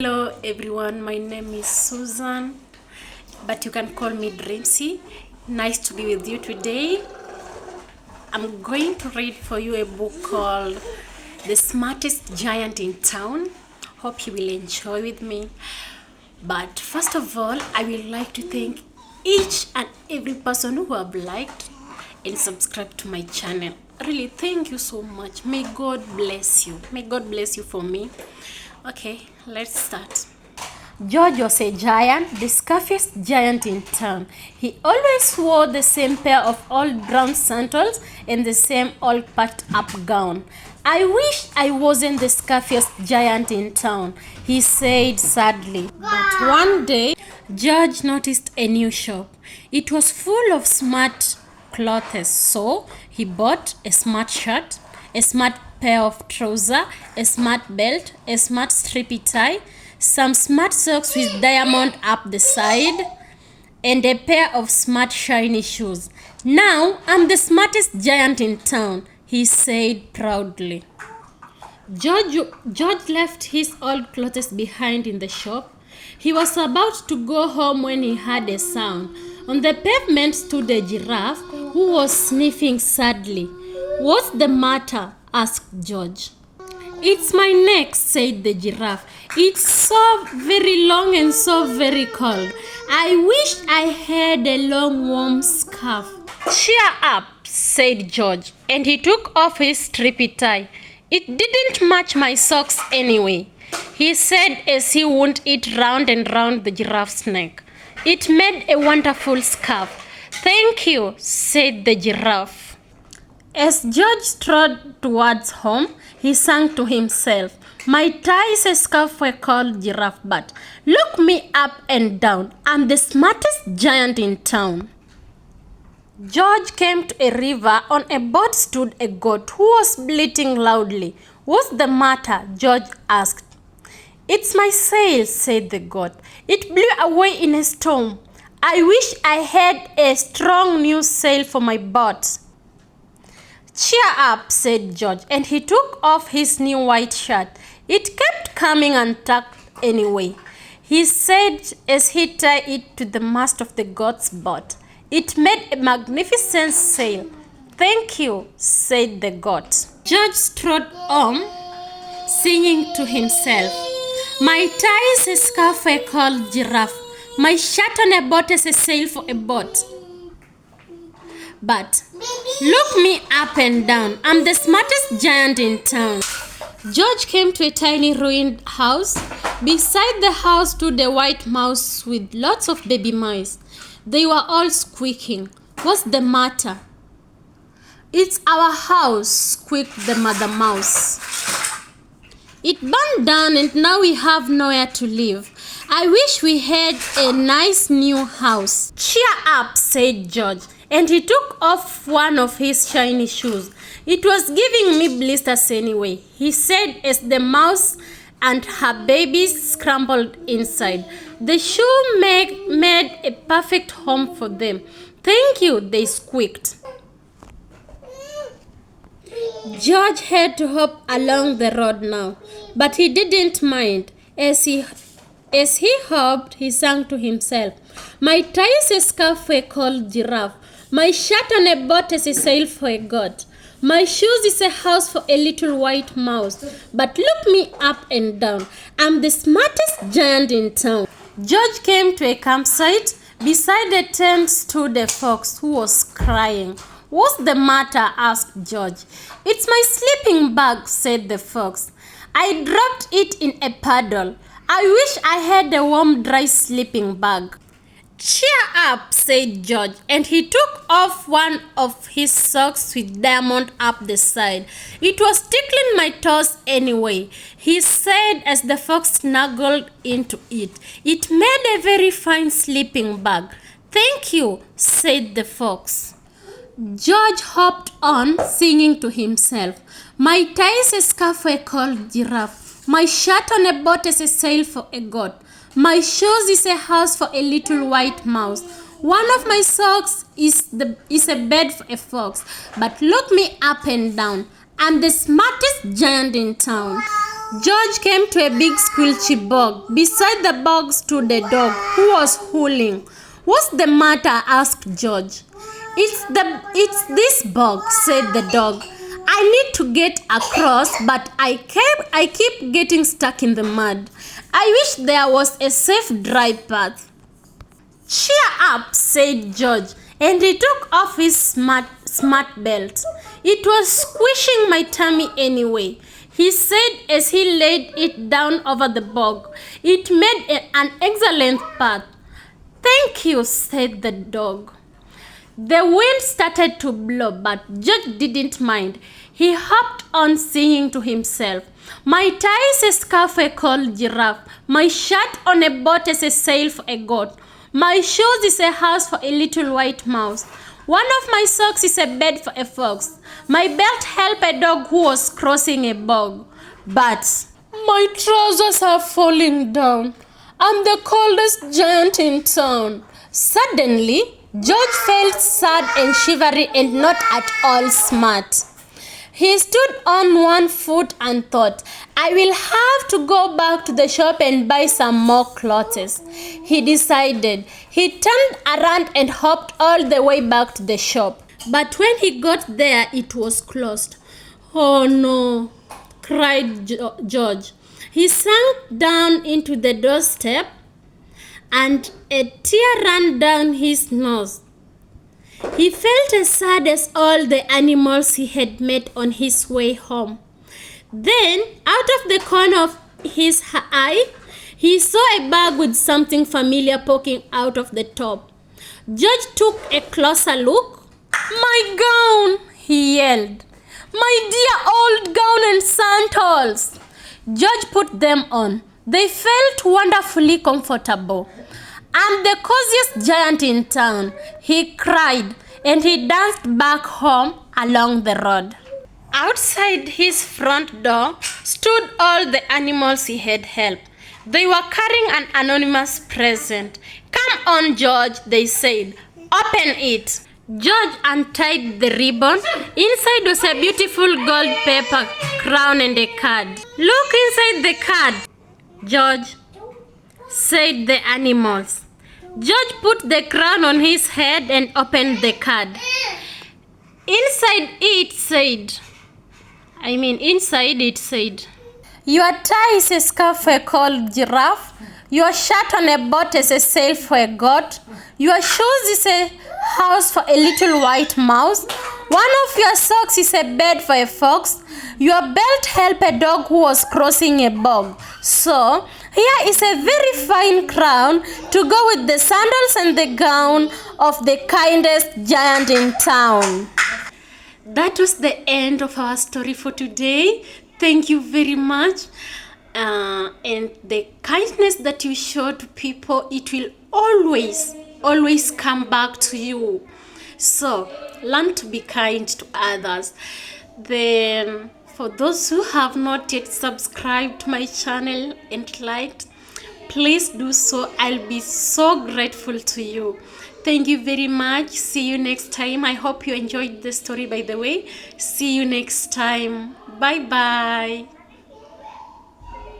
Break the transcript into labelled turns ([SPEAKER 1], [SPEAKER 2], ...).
[SPEAKER 1] Hello everyone, my name is Susan, but you can call me Dreamsy. Nice to be with you today. I'm going to read for you a book called The Smartest Giant in Town. Hope you will enjoy with me. But first of all, I would like to thank each and every person who have liked and subscribed to my channel. Really, thank you so much. May God bless you. May God bless you for me. Okay, let's start. George was a giant, the scruffiest giant in town. He always wore the same pair of old brown sandals and the same old patched up gown. I wish I wasn't the scruffiest giant in town, he said sadly. But one day, George noticed a new shop. It was full of smart clothes, so he bought a smart shirt, a smart pair of trousers, a smart belt, a smart stripy tie, some smart socks with diamond up the side, and a pair of smart shiny shoes. Now I'm the smartest giant in town, he said proudly. George left his old clothes behind in the shop. He was about to go home when he heard a sound. On the pavement stood a giraffe who was sniffing sadly. "What's the matter?" asked George. "It's my neck," said the giraffe. "It's so very long and so very cold. I wish I had a long warm scarf." "Cheer up," said George, and he took off his stripy tie. "It didn't match my socks anyway," he said as he wound it round and round the giraffe's neck. "It made a wonderful scarf." "Thank you," said the giraffe. As George strode towards home, he sang to himself, "My tie is a scarf for a cold giraffe, but look me up and down. I'm the smartest giant in town." George came to a river. On a boat stood a goat who was bleating loudly. "What's the matter?" George asked. "It's my sail," said the goat. "It blew away in a storm. I wish I had a strong new sail for my boat." "Cheer up," said George, and he took off his new white shirt. "It kept coming untucked anyway," he said as he tied it to the mast of the goat's boat. "It made a magnificent sail." "Thank you," said the goat. George strode on, singing to himself, "My tie is a scarf for a cold giraffe. My shirt on a boat is a sail for a boat. But look me up and down. I'm the smartest giant in town." George came to a tiny ruined house. Beside the house stood a white mouse with lots of baby mice. They were all squeaking. "What's the matter?" "It's our house," squeaked the mother mouse. "It burned down and now we have nowhere to live. I wish we had a nice new house." "Cheer up," said George, and he took off one of his shiny shoes. "It was giving me blisters anyway," he said as the mouse and her babies scrambled inside. The shoe made a perfect home for them. "Thank you," they squeaked. George had to hop along the road now, but he didn't mind. As he hopped, he sang to himself, "My tie is a scarf for a cold giraffe. My shirt on a boat is a sail for a goat. My shoes is a house for a little white mouse. But look me up and down. I'm the smartest giant in town." George came to a campsite. Beside the tent stood a fox who was crying. "What's the matter?" asked George. "It's my sleeping bag," said the fox. "I dropped it in a puddle. I wish I had a warm, dry sleeping bag." "Cheer up," said George, and he took off one of his socks with diamond up the side. "It was tickling my toes anyway," he said as the fox snuggled into it. "It made a very fine sleeping bag." "Thank you," said the fox. George hopped on, singing to himself, "My tie is a scarf for a cold giraffe. My shirt on a boat is a sail for a goat. My shoes is a house for a little white mouse. One of my socks is a bed for a fox. But look me up and down. I'm the smartest giant in town." George came to a big squelchy bog. Beside the bog stood a dog who was howling. "What's the matter?" asked George. It's this bog," said the dog. "I need to get across, but I keep getting stuck in the mud. I wish there was a safe dry path." "Cheer up," said George, and he took off his smart belt. "It was squishing my tummy anyway," he said as he laid it down over the bog. "It made an excellent path." "Thank you," said the dog. The wind started to blow, but George didn't mind. He hopped on, singing to himself. "My tie is a scarf for a cold giraffe. My shirt on a boat is a sail for a goat. My shoes is a house for a little white mouse. One of my socks is a bed for a fox. My belt helped a dog who was crossing a bog. But my trousers are falling down. I'm the coldest giant in town." Suddenly, George felt sad and shivery and not at all smart. He stood on one foot and thought, "I will have to go back to the shop and buy some more clothes," he decided. He turned around and hopped all the way back to the shop. But when he got there, it was closed. "Oh no," cried George. He sank down into the doorstep and a tear ran down his nose. He felt as sad as all the animals he had met on his way home. Then, out of the corner of his eye, he saw a bag with something familiar poking out of the top. George took a closer look. "My gown!" he yelled. "My dear old gown and sandals!" George put them on. They felt wonderfully comfortable. "I'm the coziest giant in town," he cried, and he danced back home along the road. Outside his front door stood all the animals he had helped. They were carrying an anonymous present. "Come on, George," they said. "Open it." George untied the ribbon. Inside was a beautiful gold paper crown and a card. "Look inside the card, George," said the animals. George put the crown on his head and opened the card. Inside it said, "Your tie is a scarf for a cold giraffe. Your shirt on a boat is a sail for a goat. Your shoes is a house for a little white mouse. One of your socks is a bed for a fox. Your belt helped a dog who was crossing a bog. So, here is a very fine crown to go with the sandals and the gown of the kindest giant in town." That was the end of our story for today. Thank you very much. And the kindness that you show to people, it will always come back to you. So learn to be kind to others. Then for those who have not yet subscribed to my channel and liked, please do so. I'll be so grateful to you. Thank you very much. See you next time. I hope you enjoyed the story, by the way. See you next time. Bye bye.